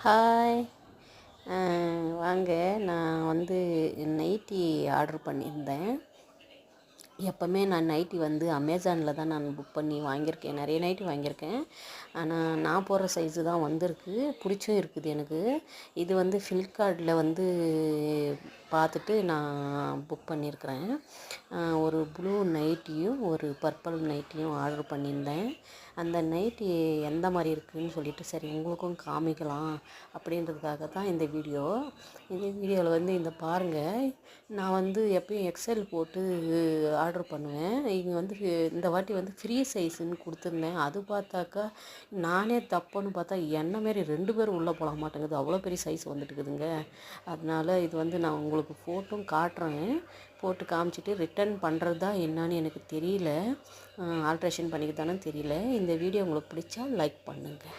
Hi. வாங்க. நான் nightie order பண்ணியிருந்தேன். எப்போவுமே நான் நைட்டி அமேசானில் தான் நான் புக் பண்ணி வாங்கியிருக்கேன். நிறைய நைட்டி வாங்கியிருக்கேன். ஆனால் நான் போடுற சைஸு தான் வந்திருக்கு. பிடிச்சும் இருக்குது எனக்கு. இது ஃப்ளிப்கார்ட்டில் பார்த்துட்டு நான் புக் பண்ணியிருக்கிறேன். ஒரு ப்ளூ நைட்டியும் ஒரு பர்பிள் நைட்டியும் ஆர்டர் பண்ணியிருந்தேன். அந்த நைட்டி எந்த மாதிரி இருக்குதுன்னு சொல்லிவிட்டு சரி உங்களுக்கும் காமிக்கலாம் அப்படின்றதுக்காக தான் இந்த வீடியோ. இந்த வீடியோவில் இந்த பாருங்கள். நான் எப்பயும் எக்ஸல் போட்டு ஆர்டர் பண்ணுவேன். இங்கே இந்த வாட்டி ஃப்ரீ சைஸுன்னு கொடுத்துருந்தேன். அது பார்த்தாக்கா நானே தப்புன்னு பார்த்தா என்ன மாரி 2 பேர் உள்ளே போக மாட்டேங்குது. அவ்வளோ பெரிய சைஸ் வந்துட்டுக்குதுங்க. அதனால் இது நான் உங்களுக்கு ஃபோட்டோவும் காட்டுறேன். போட்டு காமிச்சிட்டு ரிட்டர்ன் பண்ணுறது தான் என்னான்னு எனக்கு தெரியல. ஆல்ட்ரேஷன் பண்ணிக்கிட்டானு தெரியல. இந்த வீடியோ உங்களுக்கு பிடிச்சா லைக் பண்ணுங்கள்.